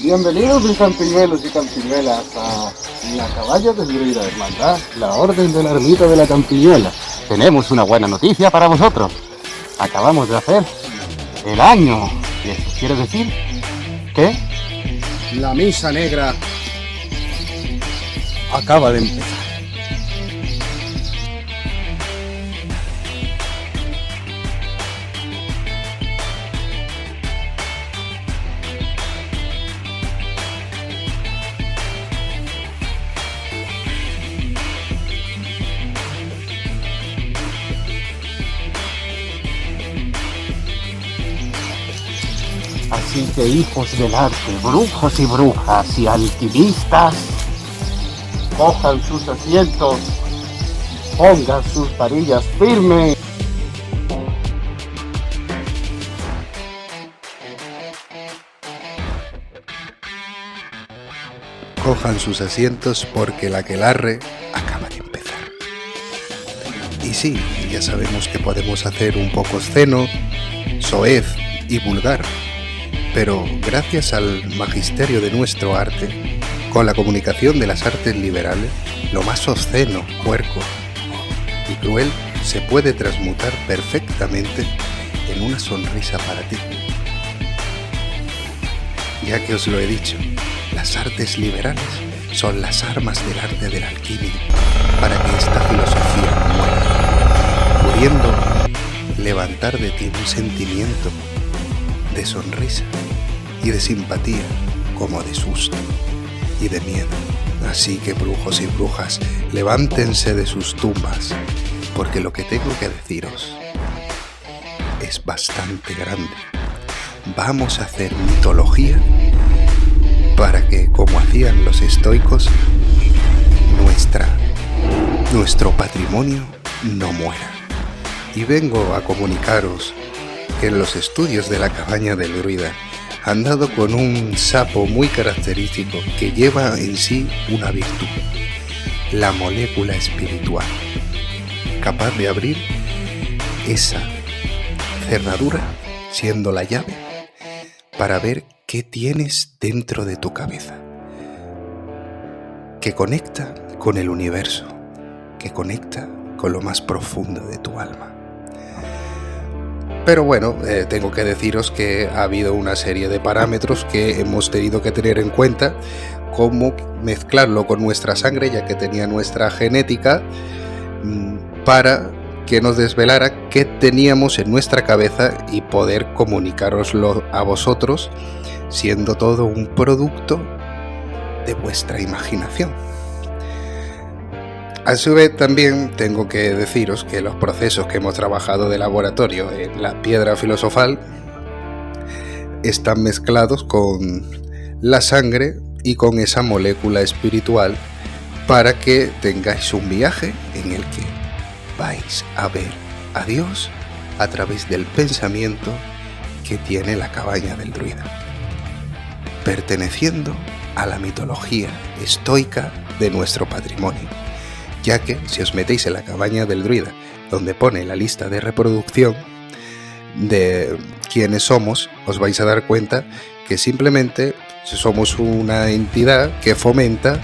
Bienvenidos mis campiñuelos y campiñuelas a la Cabaña del Druida Hermandad, la Orden de la Ermita de la Campiñuela. Tenemos una buena noticia para vosotros. Acabamos de hacer el año. ¿Y eso quiere decir que la misa negra acaba de empezar? Así que hijos del arte, brujos y brujas y alquimistas, cojan sus asientos, pongan sus varillas firmes. Cojan sus asientos porque la aquelarre acaba de empezar. Y sí, ya sabemos que podemos hacer un poco obsceno, soez y vulgar, pero gracias al magisterio de nuestro arte, con la comunicación de las artes liberales, lo más obsceno, puerco y cruel se puede transmutar perfectamente en una sonrisa para ti. Ya que os lo he dicho, las artes liberales son las armas del arte de la alquimia para que esta filosofía no muera, pudiendo levantar de ti un sentimiento de sonrisa y de simpatía, como de susto y de miedo. Así que brujos y brujas, levántense de sus tumbas, porque lo que tengo que deciros es bastante grande. Vamos a hacer mitología para que, como hacían los estoicos, nuestro patrimonio no muera. Y vengo a comunicaros que en los estudios de la Cabaña del Druida han dado con un sapo muy característico que lleva en sí una virtud, la molécula espiritual, capaz de abrir esa cerradura, siendo la llave, para ver qué tienes dentro de tu cabeza, que conecta con el universo, que conecta con lo más profundo de tu alma. Pero bueno, tengo que deciros que ha habido una serie de parámetros que hemos tenido que tener en cuenta, como mezclarlo con nuestra sangre, ya que tenía nuestra genética, para que nos desvelara qué teníamos en nuestra cabeza y poder comunicároslo a vosotros, siendo todo un producto de vuestra imaginación. A su vez también tengo que deciros que los procesos que hemos trabajado de laboratorio en la piedra filosofal están mezclados con la sangre y con esa molécula espiritual para que tengáis un viaje en el que vais a ver a Dios a través del pensamiento que tiene la Cabaña del Druida, perteneciendo a la mitología estoica de nuestro patrimonio, ya que si os metéis en la Cabaña del Druida, donde pone la lista de reproducción de quiénes somos, os vais a dar cuenta que simplemente somos una entidad que fomenta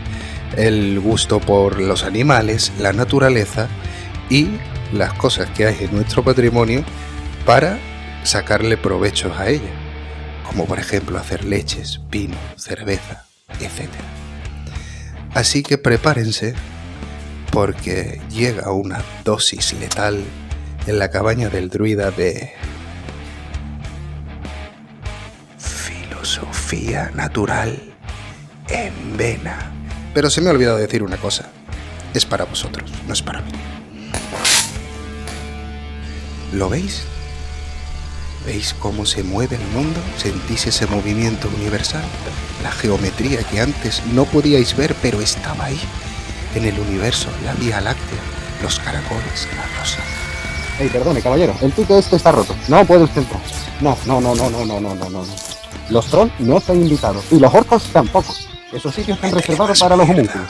el gusto por los animales, la naturaleza y las cosas que hay en nuestro patrimonio para sacarle provechos a ella, como por ejemplo hacer leches, vino, cerveza, etc. Así que prepárense, porque llega una dosis letal en la Cabaña del Druida de filosofía natural en vena. Pero se me ha olvidado decir una cosa, es para vosotros, no es para mí. ¿Lo veis? ¿Veis cómo se mueve el mundo? ¿Sentís ese movimiento universal? La geometría que antes no podíais ver, pero estaba ahí. En el universo, la Vía Láctea, los caracoles, la rosa. Ey, perdone, caballero, el tuto este está roto. No puede usted entrar. No. Los trolls no están invitados. Y los orcos tampoco. Esos sitios están reservados para los homúnculos.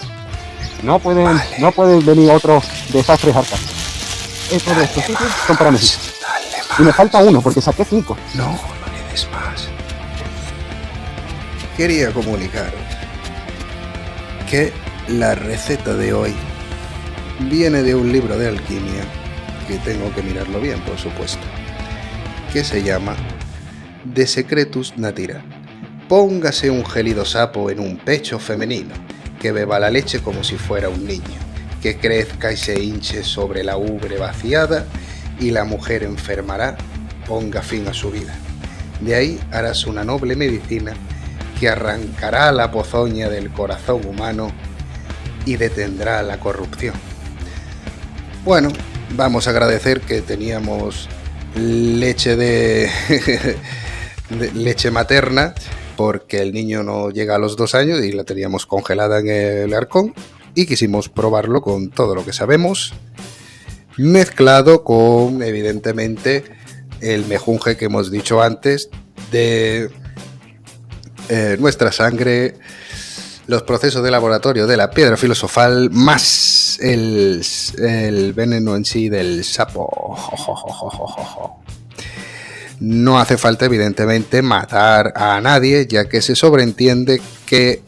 No pueden venir otros desastres acá. Estos de estos sitios son para mí. Y me falta uno porque saqué 5. No le des más. quería comunicaros que la receta de hoy viene de un libro de alquimia, que tengo que mirarlo bien, por supuesto, que se llama De Secretus Natira. Póngase un gélido sapo en un pecho femenino, que beba la leche como si fuera un niño, que crezca y se hinche sobre la ubre vaciada, y la mujer enfermará, ponga fin a su vida. De ahí harás una noble medicina que arrancará la ponzoña del corazón humano y detendrá la corrupción. Bueno, vamos a agradecer que teníamos leche de leche materna, porque el niño no llega a los 2 años y la teníamos congelada en el arcón, y quisimos probarlo con todo lo que sabemos, mezclado con, evidentemente, el mejunje que hemos dicho antes de nuestra sangre, los procesos de laboratorio de la piedra filosofal, más el veneno en sí del sapo. No hace falta, evidentemente, matar a nadie, ya que se sobreentiende que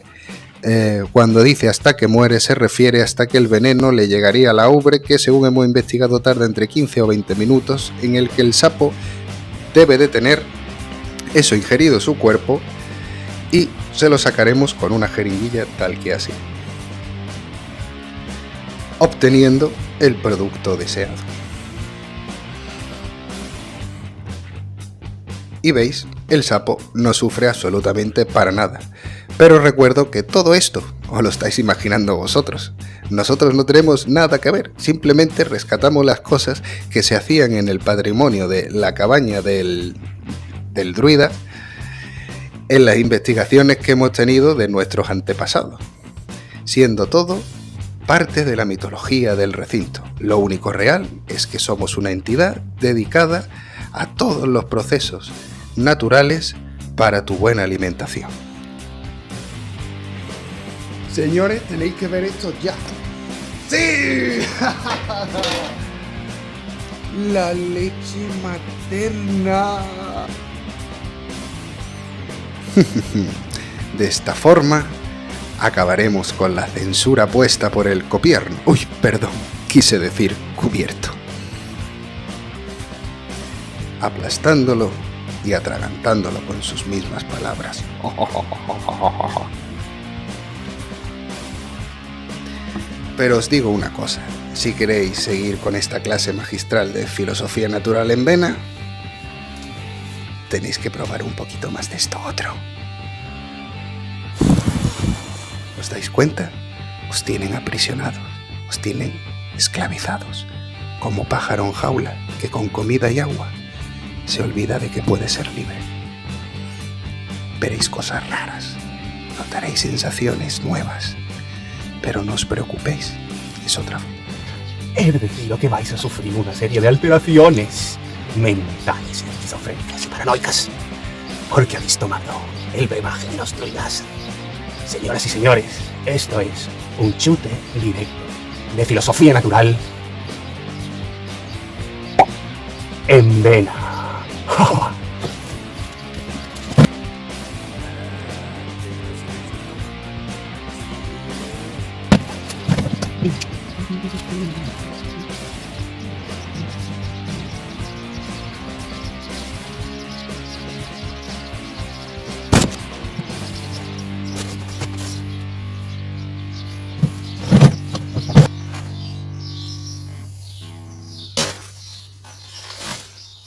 cuando dice hasta que muere se refiere hasta que el veneno le llegaría a la ubre, que según hemos investigado tarda entre 15 o 20 minutos, en el que el sapo debe de tener eso ingerido en su cuerpo, y se lo sacaremos con una jeringuilla tal que así, obteniendo el producto deseado. Y veis, el sapo no sufre absolutamente para nada. Pero recuerdo que todo esto os lo estáis imaginando vosotros. Nosotros no tenemos nada que ver, simplemente rescatamos las cosas que se hacían en el patrimonio de la cabaña del druida, en las investigaciones que hemos tenido de nuestros antepasados, siendo todo parte de la mitología del recinto. Lo único real es que somos una entidad dedicada a todos los procesos naturales para tu buena alimentación. Señores, tenéis que ver esto ya. ¡Sí! La leche materna. De esta forma acabaremos con la censura puesta por el gobierno. Uy, perdón, quise decir cubierto. Aplastándolo y atragantándolo con sus mismas palabras. Pero os digo una cosa, si queréis seguir con esta clase magistral de filosofía natural en vena, tenéis que probar un poquito más de esto otro. ¿Os dais cuenta? Os tienen aprisionados, os tienen esclavizados, como pájaro en jaula que con comida y agua se olvida de que puede ser libre. Veréis cosas raras, notaréis sensaciones nuevas, pero no os preocupéis, es otra. He de deciros que vais a sufrir una serie de alteraciones mentales, esquizofrénicas y paranoicas, porque habéis tomado el brebaje de los druidas. Señoras y señores, esto es un chute directo de filosofía natural en vena.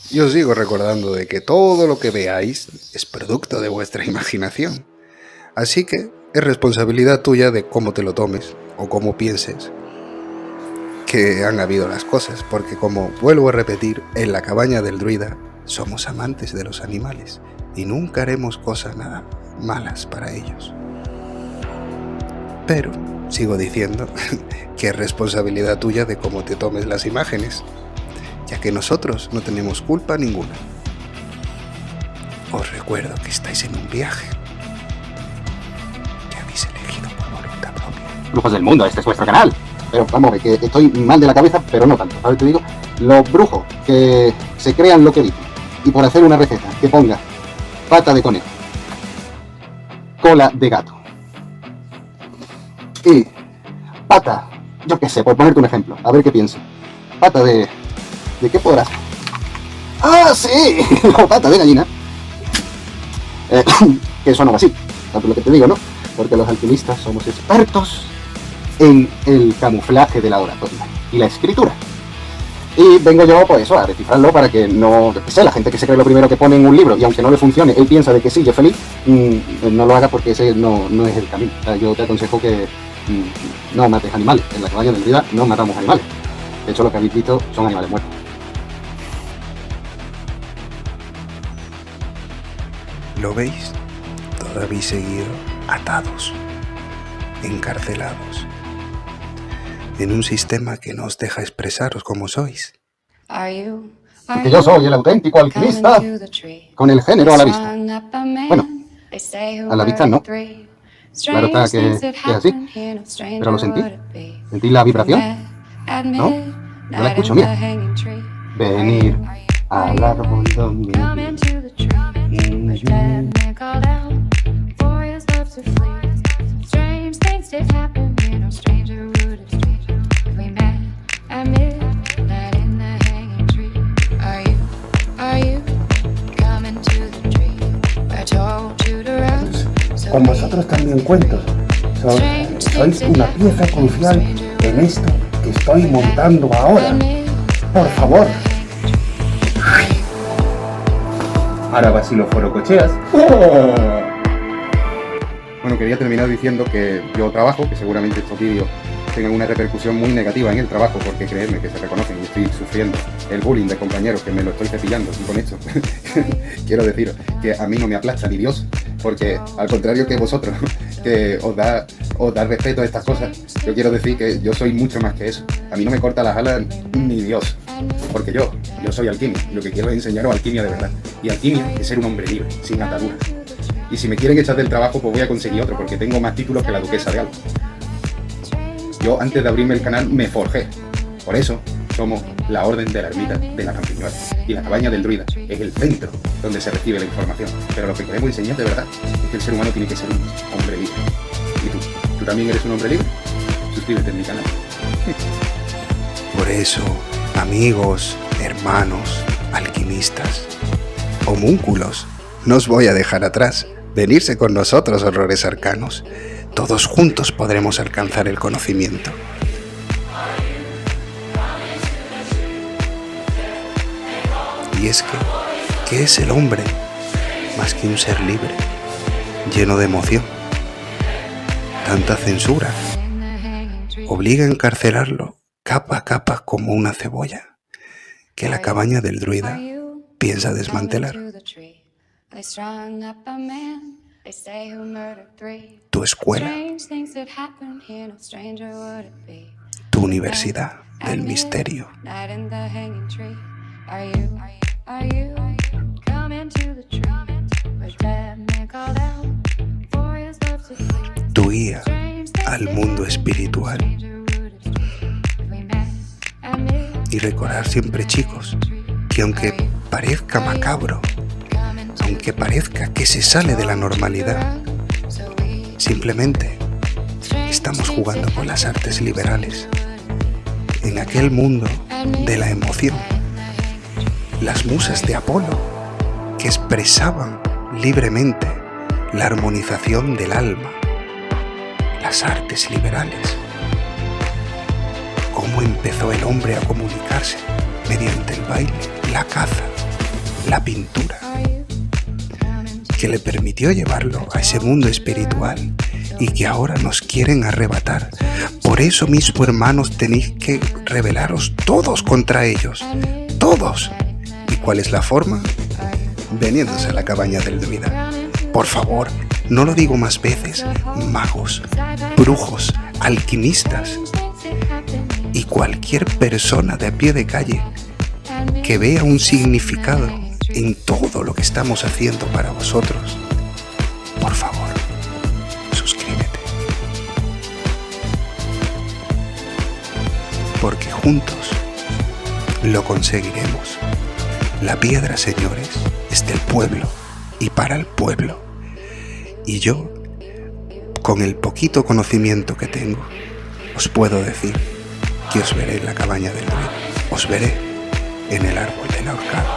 Y os sigo recordando de que todo lo que veáis es producto de vuestra imaginación. Así que es responsabilidad tuya de cómo te lo tomes o cómo pienses que han habido las cosas, porque como vuelvo a repetir, en la cabaña del druida somos amantes de los animales y nunca haremos cosas nada malas para ellos. Pero sigo diciendo que es responsabilidad tuya de cómo te tomes las imágenes, ya que nosotros no tenemos culpa ninguna. Os recuerdo que estáis en un viaje que habéis elegido por voluntad propia. Brujos del mundo, este es vuestro canal. Pero vamos a ver, que estoy mal de la cabeza, pero no tanto, ¿sabes? Te digo, los brujos que se crean lo que dicen, y por hacer una receta que ponga pata de conejo cola de gato. Y pata, yo qué sé, por ponerte un ejemplo, a ver qué pienso. Pata ¿de qué podrá ser? ¡Ah, sí! O pata de gallina. Que eso no va así, tanto lo que te digo, ¿no? Porque los alquimistas somos expertos en el camuflaje de la oratoria y la escritura. Y vengo yo, pues eso, a descifrarlo para que no, yo qué sé, la gente que se cree lo primero que pone en un libro y aunque no le funcione, él piensa de que sí, yo feliz, no lo haga porque ese no es el camino. O sea, yo te aconsejo que no mates animales. En la cabaña del druida no matamos animales. De hecho, lo que habéis visto son animales muertos. ¿Lo veis? Todo habéis seguido atados, encarcelados, en un sistema que no os deja expresaros como sois. Porque yo soy el auténtico alquimista con el género a la vista. Bueno, a la vista no. Claro está que es así. Pero lo sentí. ¿Sentí la vibración? ¿No? No la escucho, mira. Venir al árbol donde... Con vosotros también cuento. Sois una pieza crucial en esto que estoy montando ahora. Por favor. Ahora vas y lo forococheas. Bueno, quería terminar diciendo que yo trabajo, que seguramente estos vídeos tengan una repercusión muy negativa en el trabajo, porque creedme que se reconocen y estoy sufriendo el bullying de compañeros que me lo estoy cepillando, y con esto quiero deciros que a mí no me aplasta ni Dios, porque al contrario que vosotros, que os da respeto a estas cosas, yo quiero decir que yo soy mucho más que eso. A mí no me corta las alas ni Dios, porque yo soy alquimia, lo que quiero es enseñaros alquimia de verdad, y alquimia es ser un hombre libre, sin ataduras. Y si me quieren echar del trabajo, pues voy a conseguir otro, porque tengo más títulos que la duquesa de Alba. Yo, antes de abrirme el canal, me forjé. Por eso, somos la Orden de la Ermita de la Campiñuela. Y la Cabaña del Druida es el centro donde se recibe la información. Pero lo que queremos enseñar de verdad es que el ser humano tiene que ser un hombre libre. ¿Y tú también eres un hombre libre? Suscríbete en mi canal. Por eso, amigos, hermanos, alquimistas, homúnculos, no os voy a dejar atrás. Venirse con nosotros, horrores arcanos. Todos juntos podremos alcanzar el conocimiento. Y es que, ¿qué es el hombre más que un ser libre, lleno de emoción? Tanta censura obliga a encarcelarlo capa a capa como una cebolla, que la cabaña del druida piensa desmantelar. Tu escuela, tu universidad del misterio. Tu guía al mundo espiritual. Y recordar siempre, chicos, que aunque parezca macabro, aunque parezca que se sale de la normalidad, simplemente estamos jugando con las artes liberales, en aquel mundo de la emoción. Las musas de Apolo, que expresaban libremente la armonización del alma, las artes liberales. Cómo empezó el hombre a comunicarse mediante el baile, la caza, la pintura, que le permitió llevarlo a ese mundo espiritual y que ahora nos quieren arrebatar. Por eso, mis hermanos, tenéis que rebelaros todos contra ellos, todos. ¿Y cuál es la forma? Veniéndose a la cabaña del druida. Por favor, no lo digo más veces, magos, brujos, alquimistas y cualquier persona de a pie de calle que vea un significado en todo lo que estamos haciendo para vosotros, por favor, suscríbete. Porque juntos lo conseguiremos. La piedra, señores, es del pueblo y para el pueblo. Y yo con el poquito conocimiento que tengo, os puedo decir que os veré en la cabaña del druida, os veré en el árbol del ahorcado.